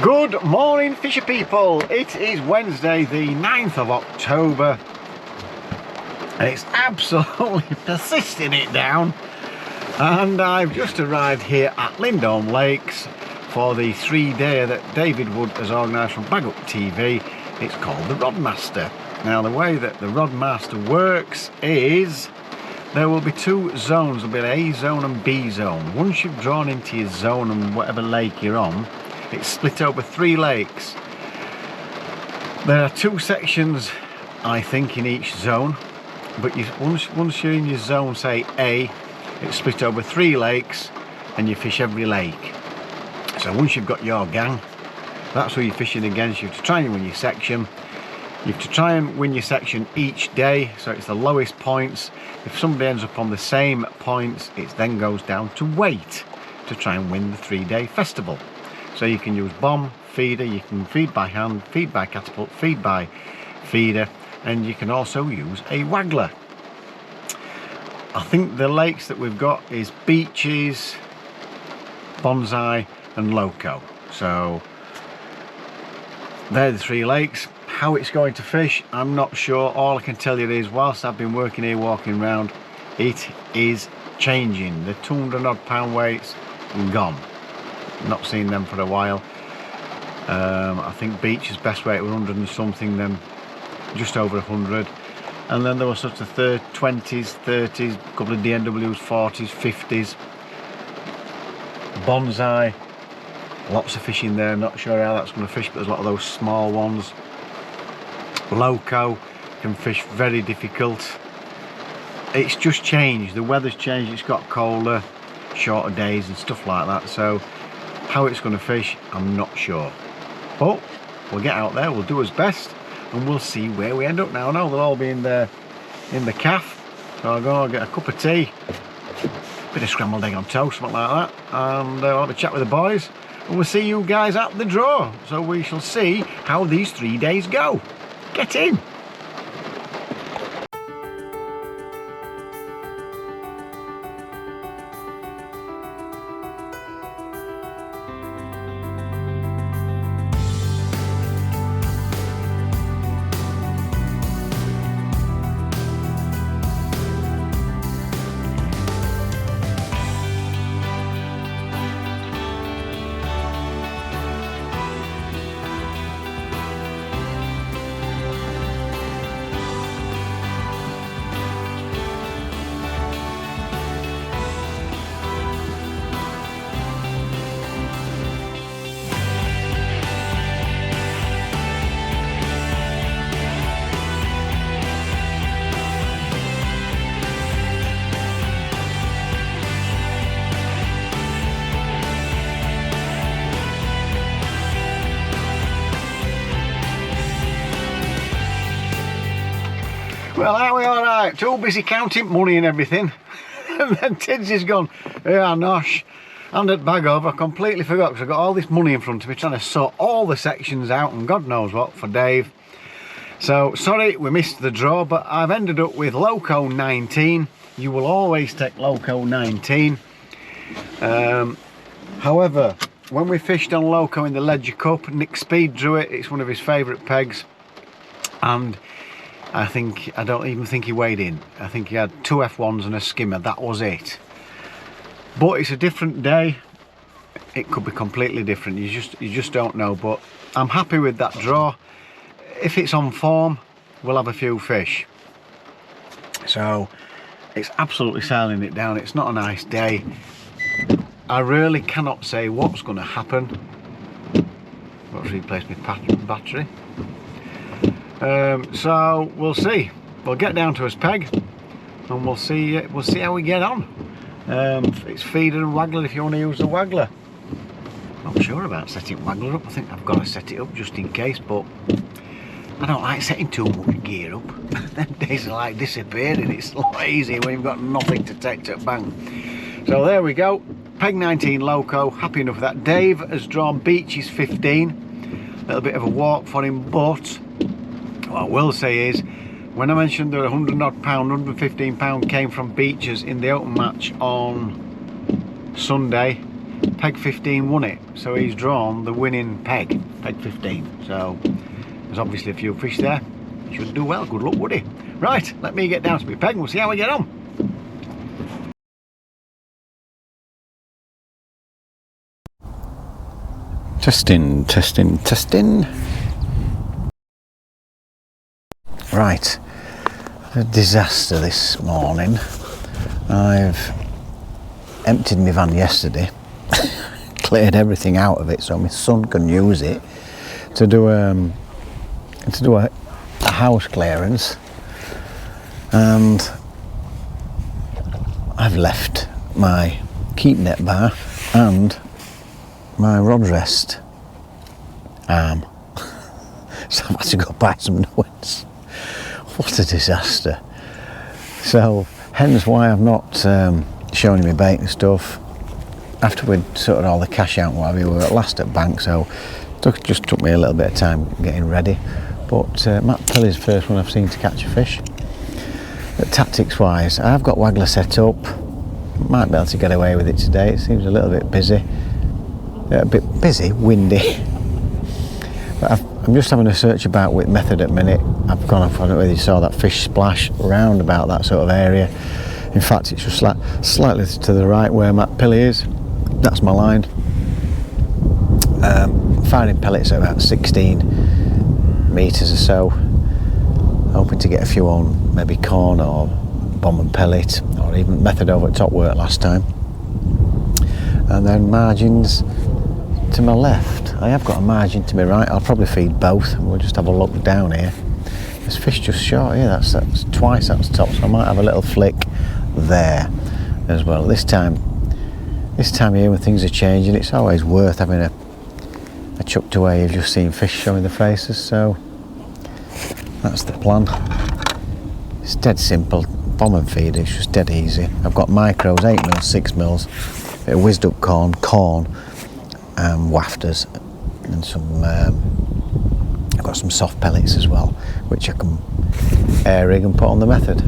Good morning, fisher people. It is Wednesday the 9th of October and it's absolutely persisting it down, and I've just arrived here at Lindholme Lakes for the 3-day that David Wood has organised from Bag Up TV. It's called the Rodmaster. Now the way that the Rodmaster works is there will be two zones. There'll be an A zone and B zone. Once you've drawn into your zone and whatever lake you're on, it's split over 3 lakes. There are 2 sections, I think, in each zone, but once you're in your zone, say A, it's split over 3 lakes and you fish every lake. So once you've got your gang, that's who you're fishing against. You have to try and win your section. You have to try and win your section each day, so it's the lowest points. If somebody ends up on the same points, it then goes down to weight to try and win the 3-day festival. So you can use bomb, feeder, you can feed by hand, feed by catapult, feed by feeder, and you can also use a waggler. I think the lakes that we've got is Beaches, Bonsai and Loco. So they're the 3 lakes. How it's going to fish, I'm not sure. All I can tell you is, whilst I've been working here, walking around, it is changing. The 200 odd pound weights gone. Not seen them for a while. I think Beach's best weight was 100 and something, then just over 100, and then there were sort of 20s, 30s, a couple of DNWs, 40s, 50s. Bonsai, lots of fish in there. I'm not sure how that's going to fish, but there's a lot of those small ones. Loco can fish very difficult. It's just changed, the weather's changed, it's got colder, shorter days and stuff like that. So how it's going to fish, I'm not sure, but we'll get out there, we'll do our best, and we'll see where we end up. Now I know they'll all be in the caff, so I'll go and get a cup of tea, a bit of scrambled egg on toast, something like that, and I'll have a chat with the boys, and we'll see you guys at the draw. So we shall see how these 3 days go. Get in! Well, are we alright? Too busy counting money and everything. And then Tids has gone, yeah, nosh, hand it bag over. I completely forgot, because I've got all this money in front of me trying to sort all the sections out and God knows what for Dave. So, sorry we missed the draw, but I've ended up with Loco 19. You will always take Loco 19. However, when we fished on Loco in the Ledger Cup, Nick Speed drew it. It's one of his favourite pegs. And I don't even think he weighed in. I think he had 2 F1s and a skimmer, that was it. But it's a different day. It could be completely different, you just don't know. But I'm happy with that draw. If it's on form, we'll have a few fish. So it's absolutely sailing it down. It's not a nice day. I really cannot say what's going to happen. Let's replace my battery. So we'll see. We'll get down to his peg and we'll see how we get on. It's feeder and waggler if you want to use the waggler. Not sure about setting waggler up. I think I've got to set it up just in case, but I don't like setting too much gear up. Them days are like disappearing. It's a lot easier when you've got nothing to take to bang. So there we go. Peg 19 Loco, happy enough with that. Dave has drawn Beaches 15. A little bit of a walk for him, but what I will say is, when I mentioned that 100 odd pound, 115 pound came from Beaches in the open match on Sunday, peg 15 won it, so he's drawn the winning peg 15. So there's obviously a few fish there. He should do well. Good luck, would he? Right, let me get down to my peg and we'll see how we get on. Testing. Right, a disaster this morning. I've emptied my van yesterday, cleared everything out of it so my son can use it to do a house clearance, and I've left my keep net bar and my rod rest arm, so I've had to go buy some new ones. What a disaster. So hence why I've not shown you my bait and stuff. After we'd sorted all the cash out and whatever, we were at last at bank, so it just took me a little bit of time getting ready. But Matt Pilly's the first one I've seen to catch a fish. Tactics wise, I've got Waggler set up. Might be able to get away with it today. It seems a little bit busy. A bit busy, windy. But I'm just having a search about with method at the minute. I've gone off, I don't know whether you saw that fish splash round about that sort of area. In fact, it's just slightly to the right where Matt Pilly is. That's my line. Firing pellets at about 16 metres or so. Hoping to get a few on maybe corn or bomb and pellet, or even method over at top work last time. And then margins to my left. I have got a margin to my right. I'll probably feed both. We'll just have a look down here. This fish just short here. That's twice that's top, so I might have a little flick there as well. This time of year when things are changing, it's always worth having a chucked away. You've just seen fish showing their faces, so that's the plan. It's dead simple. Bomb and feed, it's just dead easy. I've got micros, 8mm, 6mm, bit of whizzed up corn, wafters, and some I've got some soft pellets as well, which I can air rig and put on the method.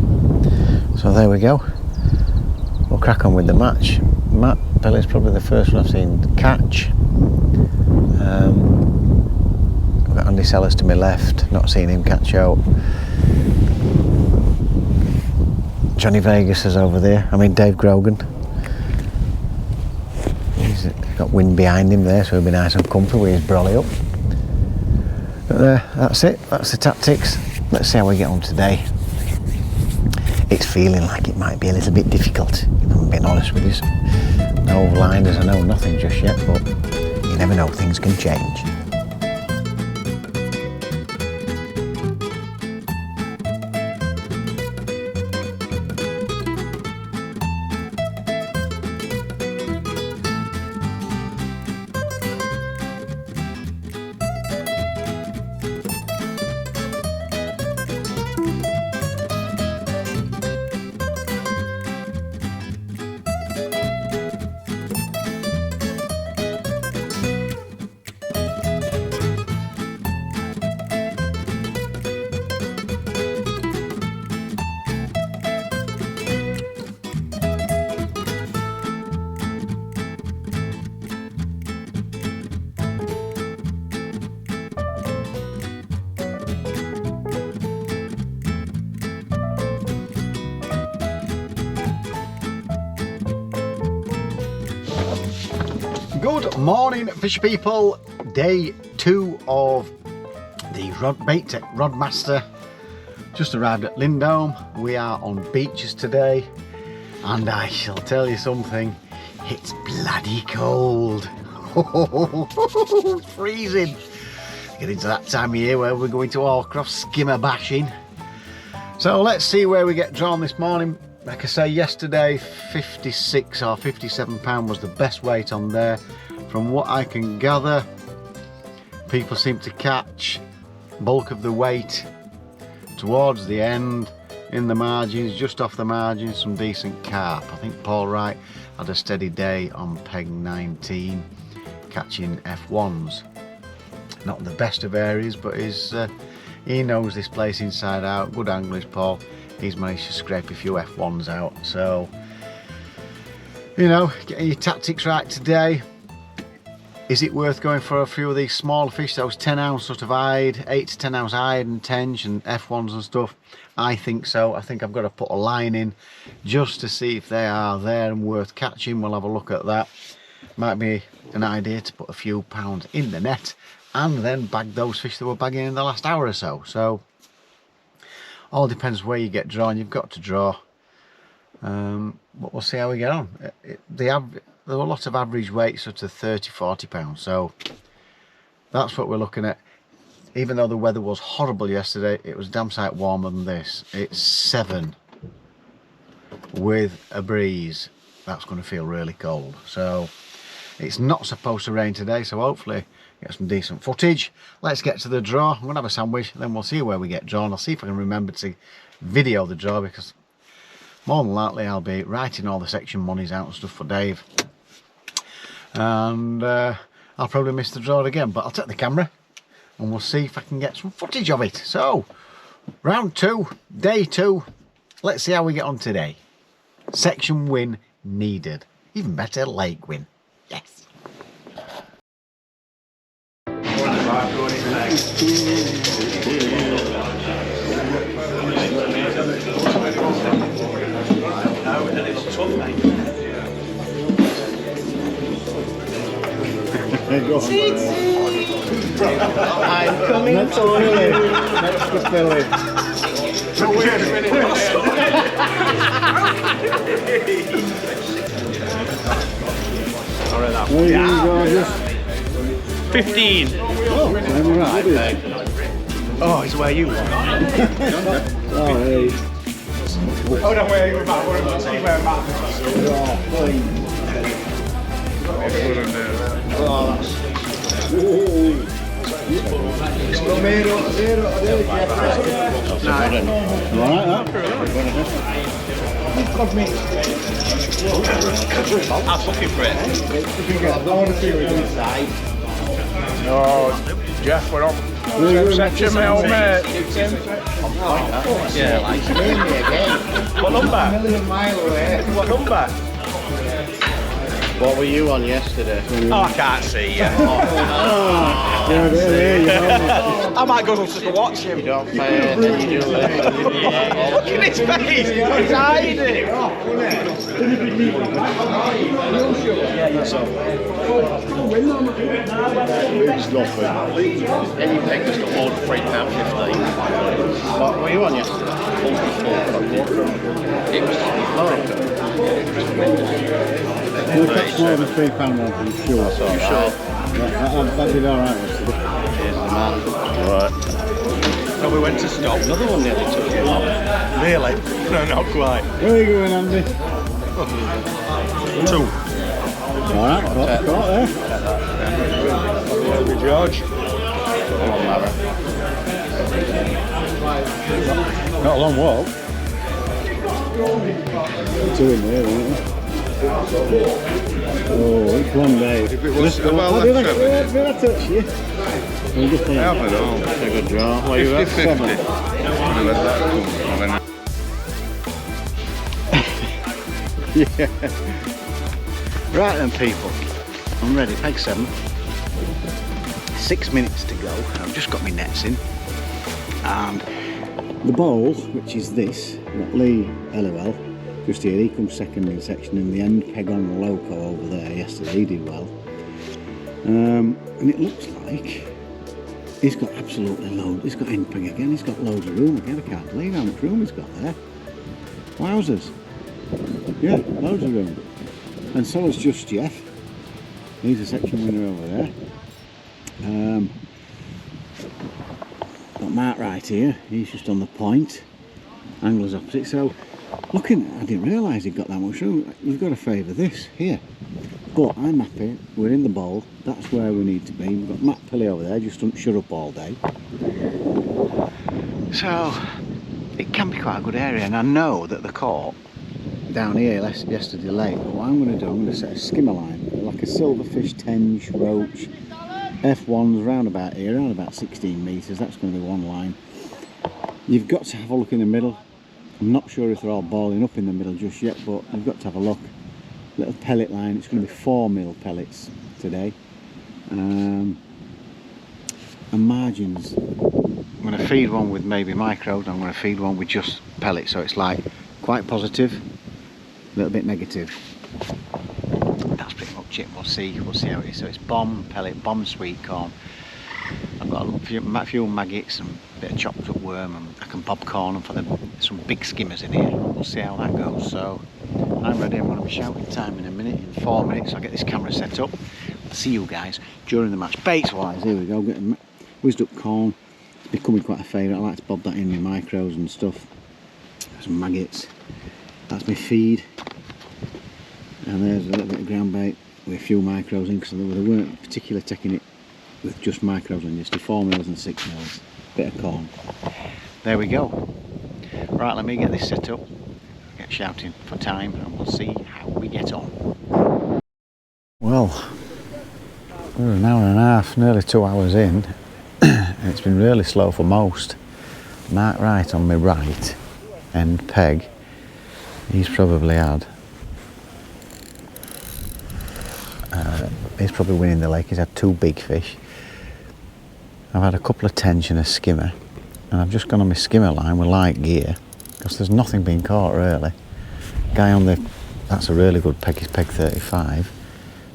So there we go. We'll crack on with the match. Matt Pilly's probably the first one I've seen catch. I've got Andy Sellers to my left, not seen him catch out. Johnny Vegas is over there. I mean Dave Grogan. He's got wind behind him there, so he'll be nice and comfy with his brolly up. But that's it. That's the tactics. Let's see how we get on today. It's feeling like it might be a little bit difficult, if I'm being honest with you. No liners, I know nothing just yet, but you never know, things can change. Good morning, fish people. Day 2 of the Baitech Rodmaster. Just arrived at Lindholme. We are on beaches today, and I shall tell you something, it's bloody cold. Freezing. Get into that time of year where we're going to Allcroft skimmer bashing. So let's see where we get drawn this morning. Like I say, yesterday 56 or 57 pound was the best weight on there. From what I can gather, people seem to catch bulk of the weight towards the end, in the margins, just off the margins, some decent carp. I think Paul Wright had a steady day on peg 19, catching F1s. Not the best of areas, but he knows this place inside out. Good anglers, Paul. He's managed to scrape a few F1s out, so You know, getting your tactics right today. Is it worth going for a few of these smaller fish, those 10-ounce sort of hide, 8 to 10-ounce hide and tench and F1s and stuff? I think so. I think I've got to put a line in just to see if they are there and worth catching. We'll have a look at that. Might be an idea to put a few pounds in the net and then bag those fish that we're bagging in the last hour or so. So, all depends where you get drawn. You've got to draw. But we'll see how we get on. There were lots of average weights, sort of 30-40 pounds, so that's what we're looking at. Even though the weather was horrible yesterday, it was damn sight warmer than this. It's 7 with a breeze. That's going to feel really cold. So it's not supposed to rain today, so hopefully get some decent footage. Let's get to the draw. I'm going to have a sandwich, then we'll see where we get drawn. I'll see if I can remember to video the draw, because more than likely I'll be writing all the section monies out and stuff for Dave. And I'll probably miss the draw again, but I'll take the camera and we'll see if I can get some footage of it. So, round 2, day 2. Let's see how we get on today. Section win needed. Even better, lake win. Yes. I'm coming for you. Next to Philly. Yeah. 15. Oh, it's where you want. Oh, no, where you about? Where I was looking for it. No, Jeff, we're on same section, my old mate. Yeah, like What number? What number? what were you on yesterday? Oh, I can't see you. I might go just to watch him. Don't play it, then you do it. Look at his face, he's hiding. Anything just a load of £3.50. What were you on yesterday? It was We'll catch more than £3 I'm sure. You sure? That did alright yesterday. Here's the man. Right. No, we went to stop. Another one nearly took you off. Really? No, not quite. Where are you going, Andy? 2. Alright, caught there. Good George. Come on, Lara. Not a long walk. 2 in there, isn't it? Oh, it's one day. If it was about did I touch you? I haven't all. That's a good draw. What are you at? 50-50. Let that come. Yeah. Right then, people. I'm ready. Peg 7. 6 minutes to go. I've just got my nets in. And the bowl, which is this, got Lee LOL. Just here, he comes second in section in the end. Peg on Loco over there yesterday, he did well. And it looks like he's got absolutely loads. He's got end peg again, he's got loads of room again. I can't believe how much room he's got there. Wowzers. Yeah, loads of room. And so is Just Jeff. He's a section winner over there. Got Mark right here, he's just on the point. Angler's opposite, so looking, I didn't realise he'd got that much room. You've got to favour this here. But I'm happy, we're in the bowl, that's where we need to be. We've got Matt Pilley over there, just doesn't shut up all day. So, it can be quite a good area, and I know that the caught down here yesterday late. But what I'm going to do, I'm going to set a skimmer line, like a silverfish, tench, roach, F1s round about here, around about 16 metres, that's going to be one line. You've got to have a look in the middle. I'm not sure if they're all balling up in the middle just yet, but you've got to have a look. little pellet line. It's going to be 4mm pellets today. And margins, I'm going to feed one with maybe micros, I'm going to feed one with just pellets, so it's like quite positive, a little bit negative. That's pretty much it. We'll see how it is. So it's bomb, pellet, bomb, sweet corn. I've got a few maggots and a bit of chopped up worm, and I can popcorn and put some big skimmers in here. We'll see how that goes. So I'm ready. I'm going to be shouting time in a minute. In 4 minutes I'll get this camera set up. I'll see you guys during the match. Baits wise, here we go, getting whizzed up corn. It's becoming quite a favourite. I like to bob that in my micros and stuff. Some maggots. That's my feed. And there's a little bit of ground bait with a few micros in, because they weren't particularly taking it with just micros on, just 4mm and 6mm. Bit of corn. There we go. Right, let me get this set up, get shouting for time, and we'll see how we get on. Well, we're an hour and a half, nearly 2 hours in, and it's been really slow for most. Mark Wright on my right end peg, he's probably had he's probably winning the lake. He's had 2 big fish. I've had a couple of tench and a skimmer, and I've just gone on my skimmer line with light gear because there's nothing being caught really. Guy on that's a really good peg, he's peg 35.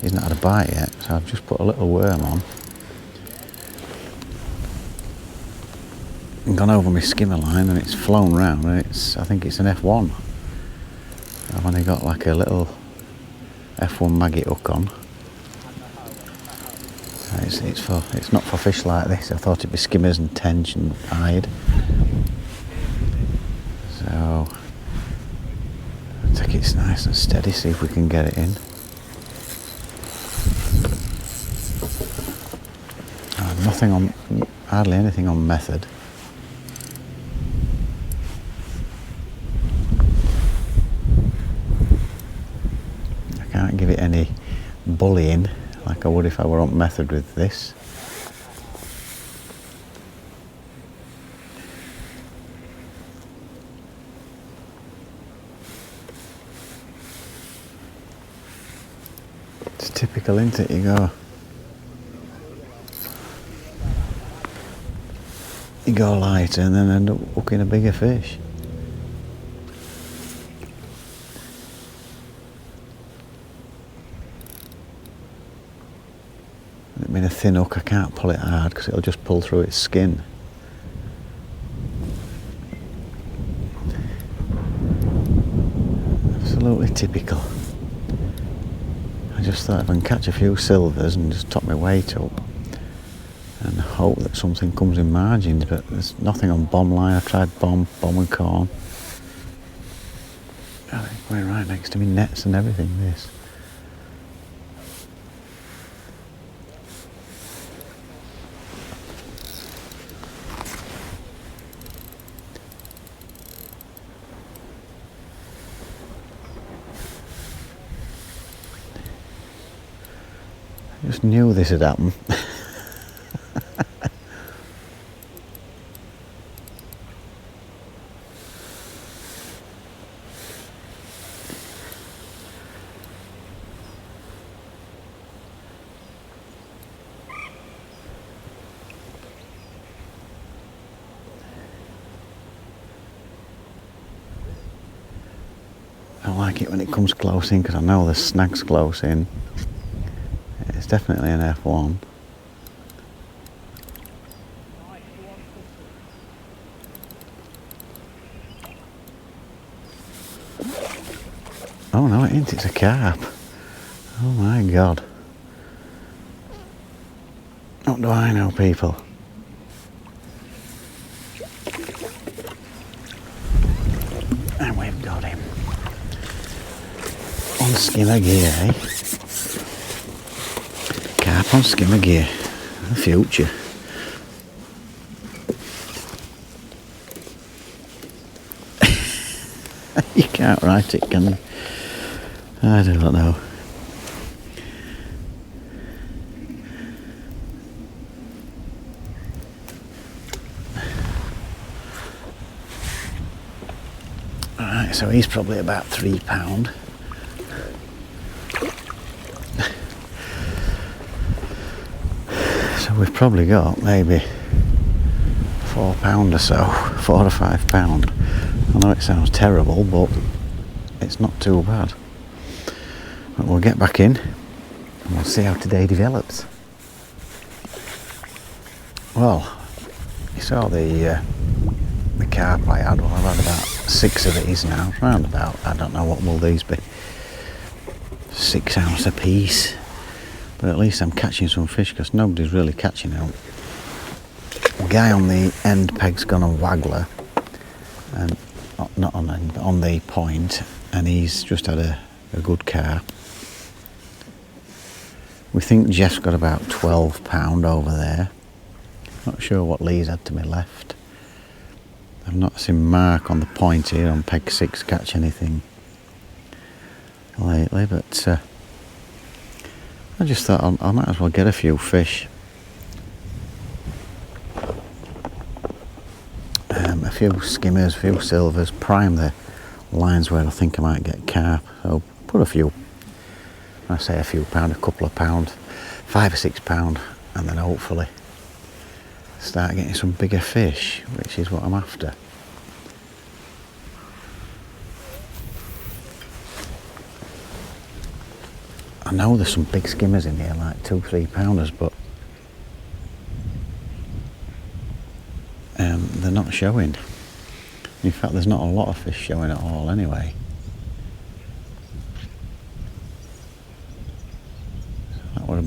He's not had a bite yet, so I've just put a little worm on and gone over my skimmer line, and it's flown round, and I think it's an F1. I've only got like a little F1 maggot hook on. It's not for fish like this. I thought it'd be skimmers and tench and hide. So I'll take it nice and steady, see if we can get it in. Hardly anything on method. I can't give it any bullying like I would if I were on method with this. It's typical, isn't it? You go lighter and then end up hooking a bigger fish. I mean, a thin hook, I can't pull it hard because it'll just pull through its skin. Absolutely typical. I just thought if I can catch a few silvers and just top my weight up and hope that something comes in margins, but there's nothing on bomb line. I tried bomb and corn. Oh, it's going right next to me, nets and everything, this. I just knew this had happened. I like it when it comes close in because I know the snag's close in. It's definitely an F1. Oh no, it ain't, it's a carp. Oh my god. What do I know, people? And we've got him. On skimmer gear, eh? Carp on skimmer gear. The future. You can't write it, can you? I don't know. Alright, so he's probably about £3. So we've probably got maybe £4 or so, £4 or £5. I know it sounds terrible, but it's not too bad. But we'll get back in and we'll see how today develops. Well, you saw the carp I had. Well, I've had about 6 of these now, round about, I don't know what will these be, 6 ounce a piece. But at least I'm catching some fish because nobody's really catching out. The guy on the end peg's gone on waggler, and not on end, on the point, and he's just had a good carp. We think Jeff's got about £12 over there. Not sure what Lee's had to my left. I've not seen Mark on the point here on peg 6 catch anything lately, but I just thought I might as well get a few fish. A few skimmers, a few silvers, prime the lines where I think I might get carp. So put a few, when I say a few pound, a couple of pound, £5 or £6, and then hopefully start getting some bigger fish, which is what I'm after. I know there's some big skimmers in here, like 2-3 pounders, but they're not showing. In fact, there's not a lot of fish showing at all anyway. So that was a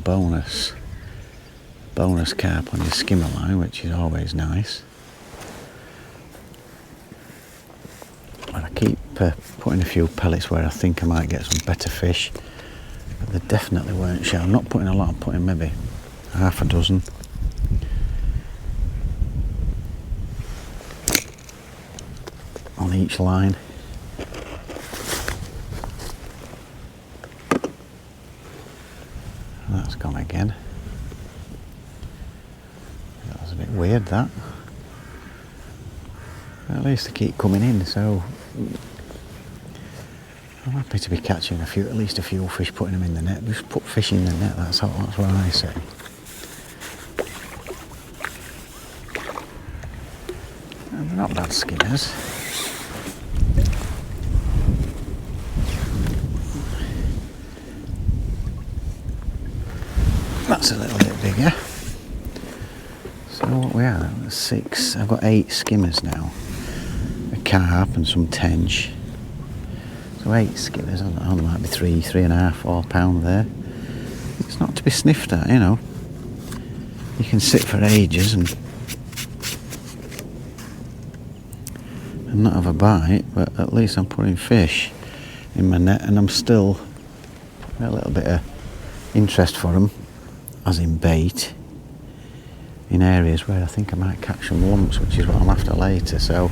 bonus carp on your skimmer line, which is always nice. And I keep putting a few pellets where I think I might get some better fish. But they definitely weren't showing. I'm not putting a lot, I'm putting maybe half a dozen. On each line. And that's gone again. That was a bit weird, that. But at least they keep coming in, so I'm happy to be catching at least a few fish, putting them in the net. Just put fish in the net, that's what I say. And they're not bad skimmers. That's a little bit bigger. So what we are, 6, I've got 8 skimmers now. A carp and some tench. So 8 skimmers, I don't know, there might be 3.5, £4 there. It's not to be sniffed at, you know. You can sit for ages and not have a bite, but at least I'm putting fish in my net, and I'm still a little bit of interest for them, as in bait, in areas where I think I might catch some lumps, which is what I'm after later. So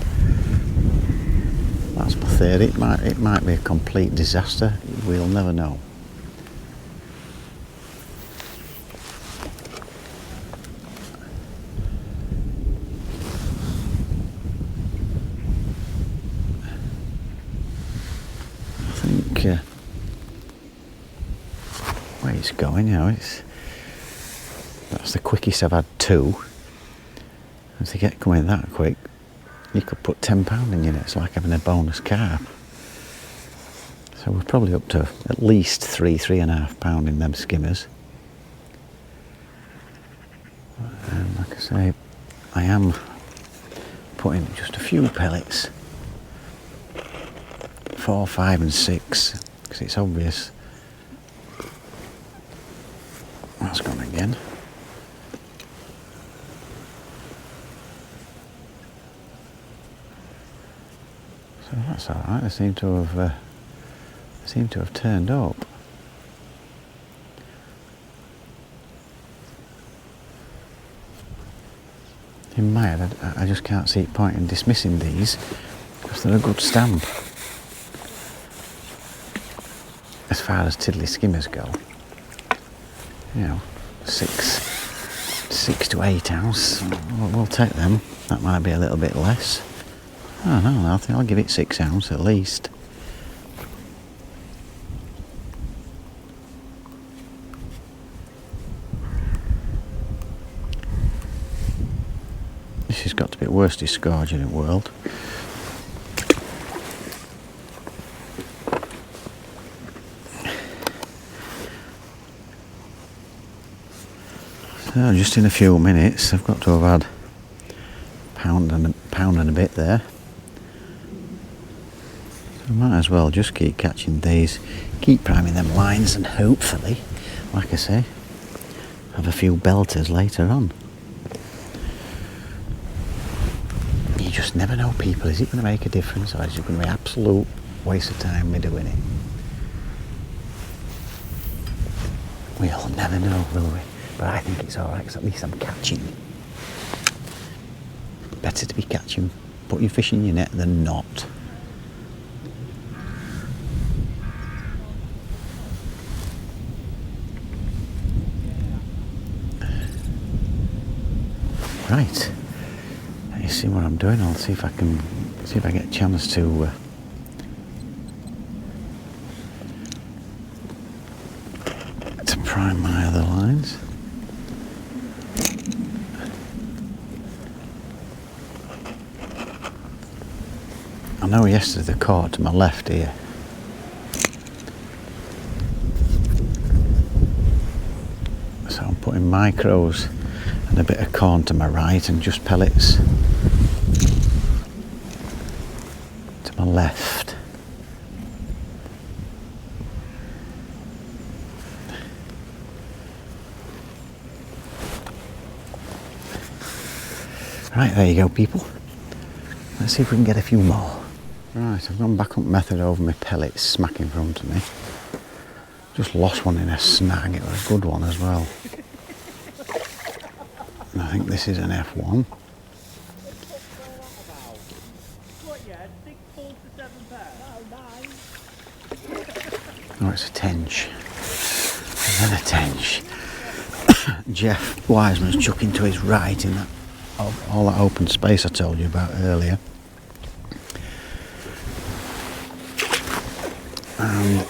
that's my theory. It might be a complete disaster. We'll never know. I think where it's going, you know, that's the quickest I've had 2. And to get coming that quick, you could put £10 in your net. It's like having a bonus carp. So we're probably up to at least £3.5 in them skimmers. And like I say, I am putting just a few pellets, 4, 5 and 6, because it's obvious. That's gone again. So that's all right. They seem to have turned up. In my head, I just can't see point in dismissing these because they're a good stamp. As far as tiddly skimmers go, you know, 6 to 8 ounce. We'll take them. That might be a little bit less. I don't know, I think I'll give it 6 ounce at least. This has got to be the worst disgorging in the world. So just in a few minutes I've got to have had pound and a bit there. So I might as well just keep catching these, keep priming them lines, and hopefully, like I say, have a few belters later on. You just never know, people. Is it going to make a difference, or is it going to be absolute waste of time me doing it? We'll never know, will we? But I think it's alright, because at least I'm catching. Better to be catching, put your fish in your net than not. Right, you see what I'm doing. I'll see if I get a chance to prime my other lines. I know yesterday they caught to my left here. So I'm putting micros and a bit of corn to my right and just pellets to my left. Right, there you go, people. Let's see if we can get a few more. Right, I've gone back up method over my pellets smack in front of me. Just lost one in a snag. It was a good one as well. And I think this is an F1. Oh, it's a tench. And then a tench. Jeff Wiseman's chucking to his right in that all that open space I told you about earlier. And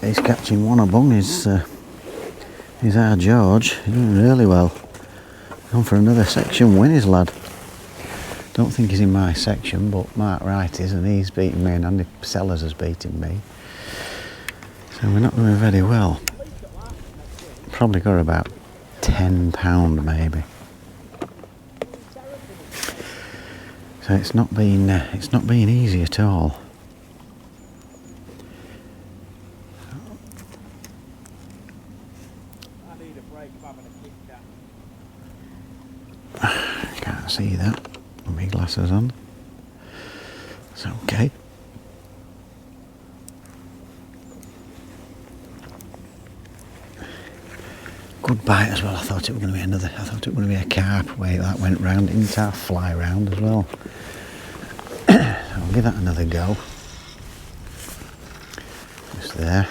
he's catching one abong. He's our George. He's doing really well. On for another section win, his lad. Don't think he's in my section, but Mark Wright is, and he's beating me, and Andy Sellers has beaten me. So we're not doing very well. Probably got about £10 maybe. So it's not been easy at all. Can't see that with my glasses on. It's okay. Good bite as well. I thought it was going to be I thought it was going to be a carp. Way that went round, didn't it? Fly round as well. So I'll give that another go. Just there.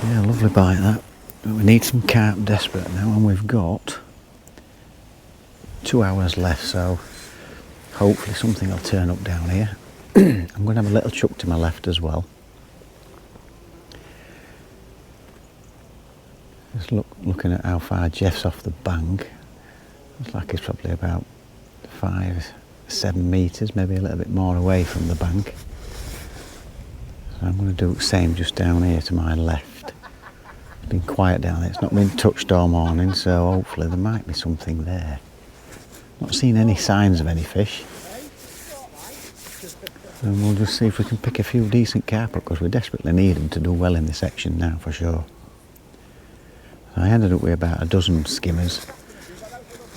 Yeah, lovely bite that. But we need some carp desperate now, and we've got 2 hours left, so hopefully something will turn up down here. I'm going to have a little chuck to my left as well. Just looking at how far Jeff's off the bank. Looks like he's probably about 5-7 metres, maybe a little bit more away from the bank. So I'm going to do the same just down here to my left. It's been quiet down there, it's not been touched all morning, so hopefully there might be something there. Not seen any signs of any fish. And we'll just see if we can pick a few decent carp up, because we desperately need them to do well in this section now for sure. So I ended up with about a dozen skimmers.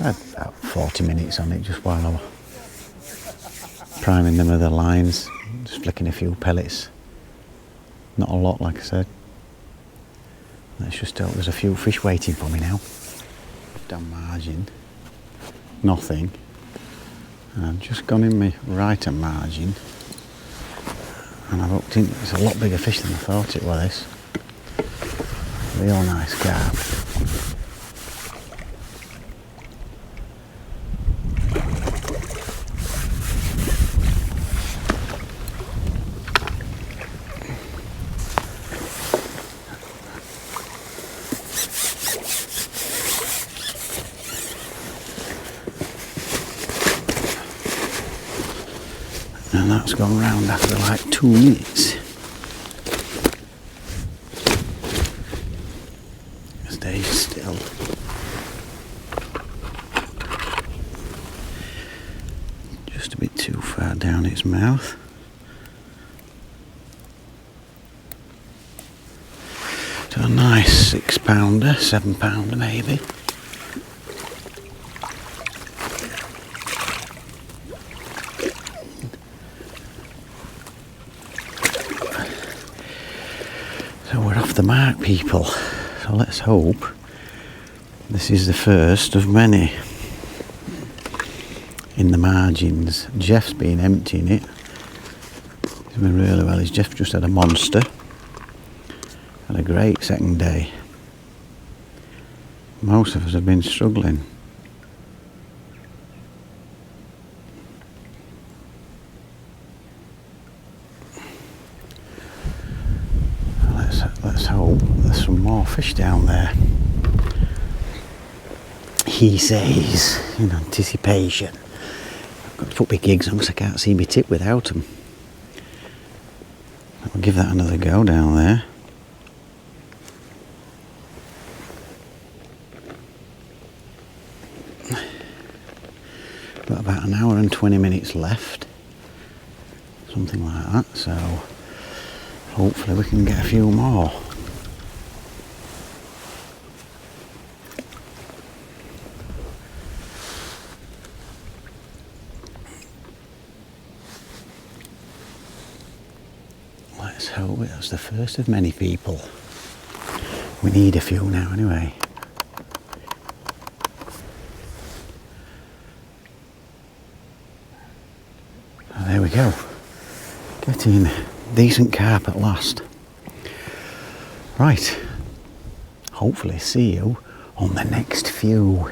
I had about 40 minutes on it just while I was priming them with the lines, just flicking a few pellets. Not a lot, like I said. Let's just hope there's a few fish waiting for me now. Down margin. Nothing. And I've just gone in my right margin, and I've hooked in. It's a lot bigger fish than I thought it was. Real nice carp. And that's gone round after like 2 minutes. Stay still. Just a bit too far down its mouth. So a nice 6 pounder, 7 pounder maybe. So we're off the mark, people. So let's hope this is the first of many in the margins. Jeff's been emptying it. He's been really well. Jeff just had a monster. Had a great second day. Most of us have been struggling. Let's hope there's some more fish down there. He says, in anticipation. I've got to put my gigs on because I can't see my tip without them. I'll give that another go down there. Got about an hour and 20 minutes left, something like that, so hopefully we can get a few more. Let's hope that's the first of many, people. We need a few now anyway. There we go. Getting decent carp at last. Right. Hopefully see you on the next few.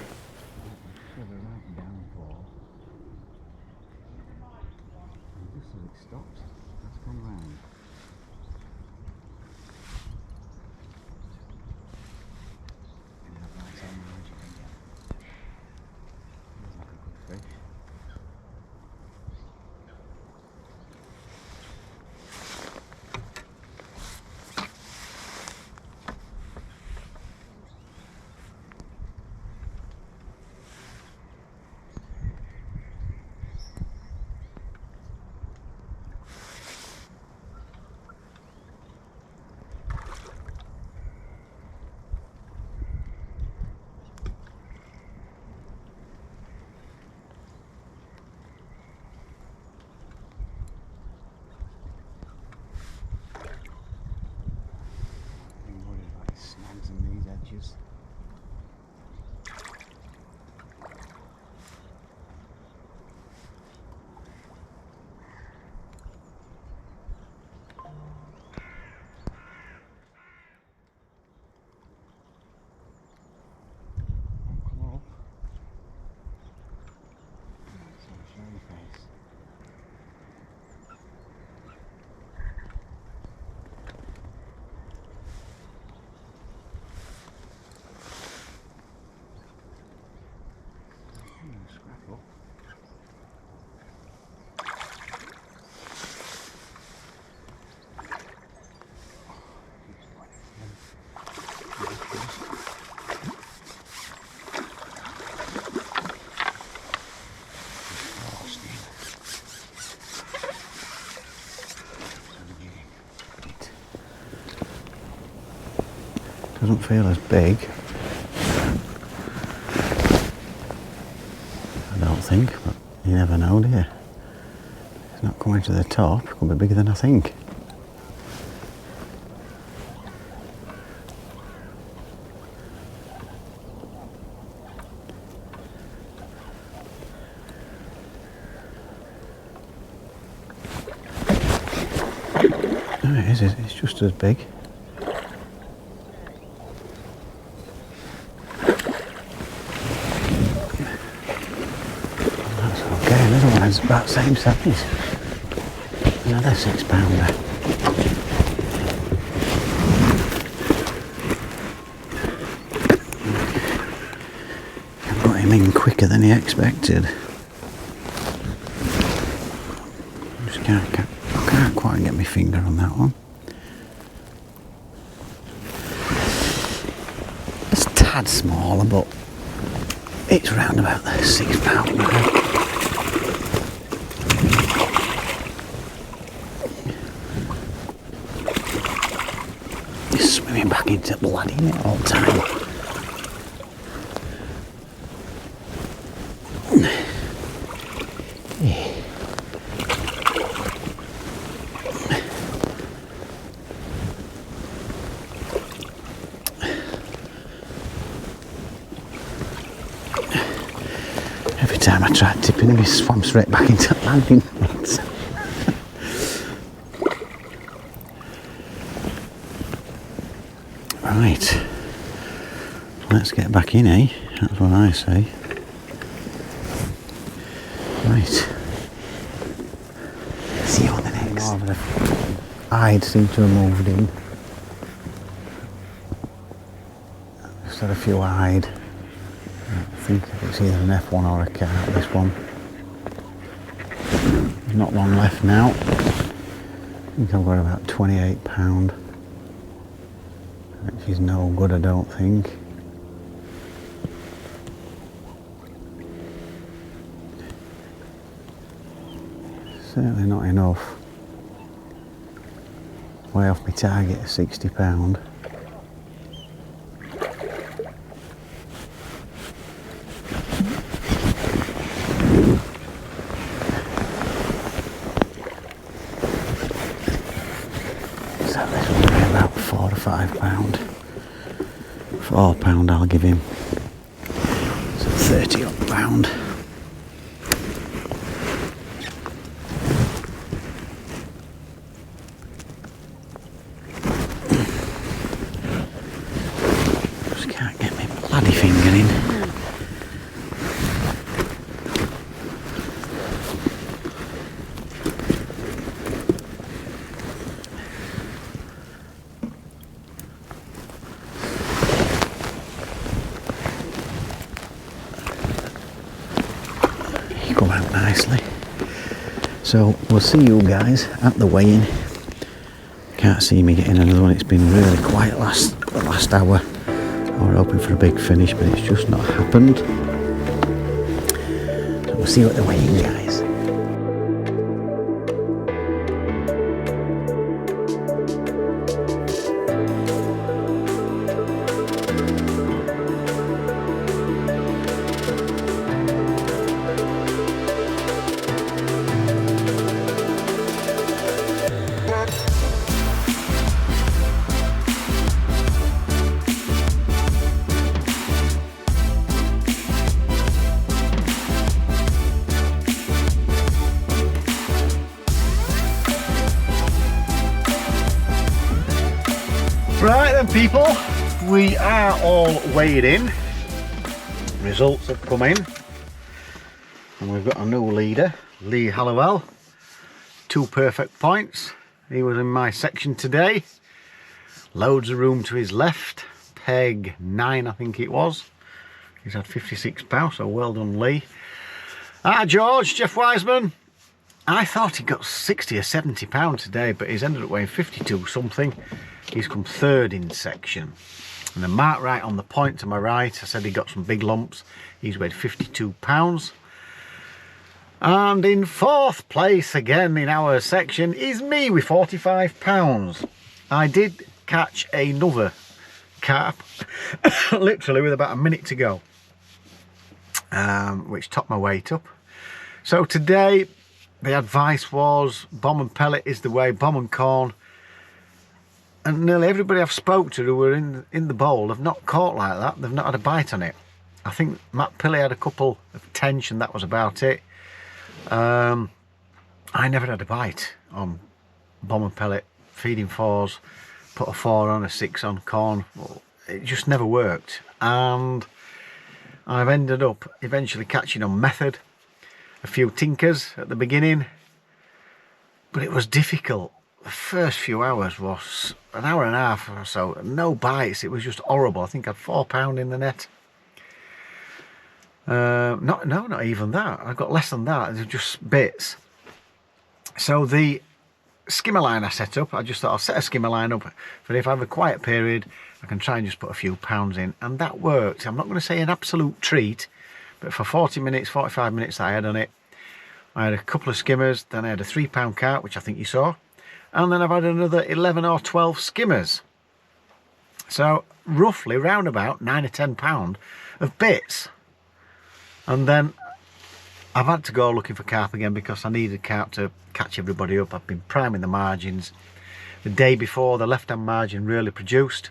Snags in these edges. Doesn't feel as big, I don't think, but you never know, do you? It's not coming to the top, it could be bigger than I think. No, it is, it's just as big. It's about the same size. Another 6 pounder. I got him in quicker than he expected. Just I can't quite get my finger on that one. It's a tad smaller, but it's round about the £6 now. Just swimming back into bloody net all the time. Every time I try tipping him, he swams right back into the landing net. Right, let's get back in, eh? That's what I say. Right. See you on the next. More of the hide seem to have moved in. Just had a few hide. I think it's either an F1 or a cat, this one. There's not long left now. I think I've got about £28. Which is no good, I don't think. Certainly not enough. Way off my target of £60. So this will be about £4 or £5. £4 I'll give him. So £30 odd. Just can't get my bloody finger in. Come out nicely. So we'll see you guys at the weigh-in. Can't see me getting another one. It's been really quiet the last hour. I was hoping for a big finish, but it's just not happened. So we'll see you at the weigh-in, guys. Right then people, we are all weighed in. Results have come in. And we've got a new leader, Lee Halliwell. 2 perfect points. He was in my section today. Loads of room to his left. Peg 9 I think it was. He's had £56, so well done Lee. George, Jeff Wiseman. I thought he got £60 or £70 today, but he's ended up weighing 52 something. He's come 3rd in section. And then Mark Wright on the point to my right, I said he got some big lumps. He's weighed £52. And in 4th place again in our section is me with £45. I did catch another carp, literally with about a minute to go, which topped my weight up. So today the advice was bomb and pellet is the way, bomb and corn. And nearly everybody I've spoke to who were in the bowl have not caught like that. They've not had a bite on it. I think Matt Pilley had a couple of tench and that was about it. I never had a bite on bomb and pellet, feeding 4s, put a 4 on, a 6 on corn. It just never worked. And I've ended up eventually catching on method, a few tinkers at the beginning, but it was difficult. The first few hours was an hour and a half or so, no bites. It was just horrible. I think I had £4 in the net. Not even that. I got less than that. It was just bits. So the skimmer line I set up, I just thought I'll set a skimmer line up for if I have a quiet period, I can try and just put a few pounds in, and that worked. I'm not going to say an absolute treat, but for 40 minutes, 45 minutes that I had on it, I had a couple of skimmers, then I had a £3 carp, which I think you saw, and then I've had another 11 or 12 skimmers. So roughly round about £9 or £10 of bits. And then I've had to go looking for carp again because I needed carp to catch everybody up. I've been priming the margins. The day before, the left-hand margin really produced.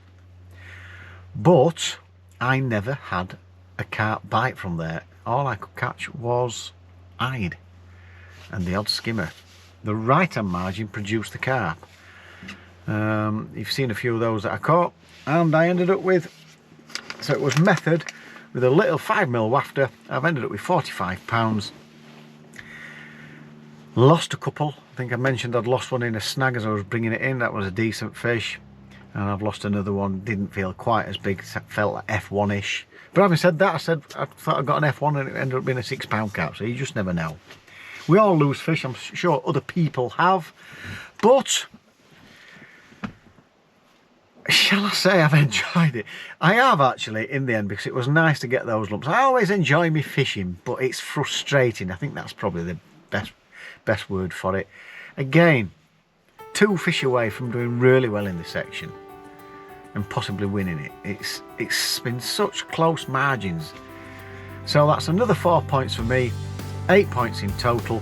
But I never had a carp bite from there. All I could catch was eyed and the odd skimmer. The right-hand margin produced the carp. You've seen a few of those that I caught, and I ended up with, so it was method with a little 5mm wafter. I've ended up with £45. Lost a couple. I think I mentioned I'd lost one in a snag as I was bringing it in. That was a decent fish. And I've lost another one. Didn't feel quite as big. Felt like F1-ish. But having said that, I thought I got an F1 and it ended up being a £6 carp. So you just never know. We all lose fish. I'm sure other people have. But shall I say I've enjoyed it? I have actually in the end, because it was nice to get those lumps. I always enjoy me fishing, but it's frustrating. I think that's probably the best word for it. Again, 2 fish away from doing really well in this section and possibly winning it. It's been such close margins. So that's another 4 points for me, 8 points in total.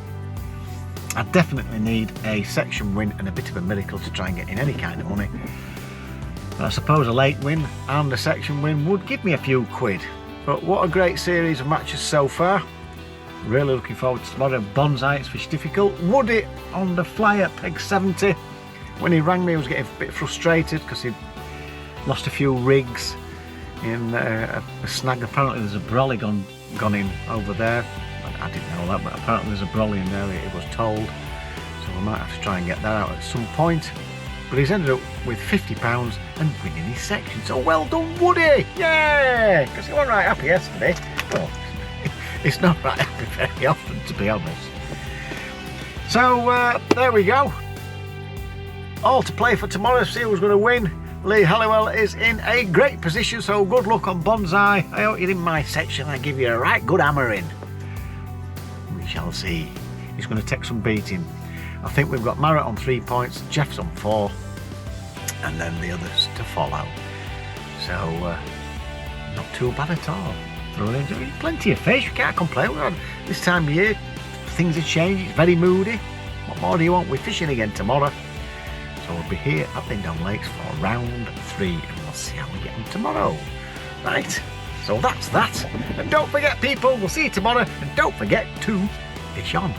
I definitely need a section win and a bit of a miracle to try and get in any kind of money. But I suppose a late win and a section win would give me a few quid. But what a great series of matches so far. Really looking forward to tomorrow. Bonsai, it's fish difficult. Woody on the fly at peg 70. When he rang me, I was getting a bit frustrated because he'd lost a few rigs in a snag. Apparently there's a brolly gone in over there. I didn't know that, but apparently there's a brolly in there, it was told. So I might have to try and get that out at some point. But he's ended up with £50 and winning his section. So well done, Woody! Yeah! Because he wasn't right happy yesterday. Well, it's not right happy very often, to be honest. So there we go. All to play for tomorrow. See who's going to win. Lee Halliwell is in a great position, so good luck on Bonsai. I hope you're in my section. I give you a right good hammering. We shall see. He's going to take some beating. I think we've got Marrett on 3 points, Jeff's on 4, and then the others to follow. So not too bad at all. Plenty of fish, we can't complain. We're on this time of year, things have changed, it's very moody. What more do you want? We're fishing again tomorrow. So we'll be here at Lindholme Lakes for round 3, and we'll see how we get on tomorrow. Right, so that's that. And don't forget, people, we'll see you tomorrow, and don't forget to fish on.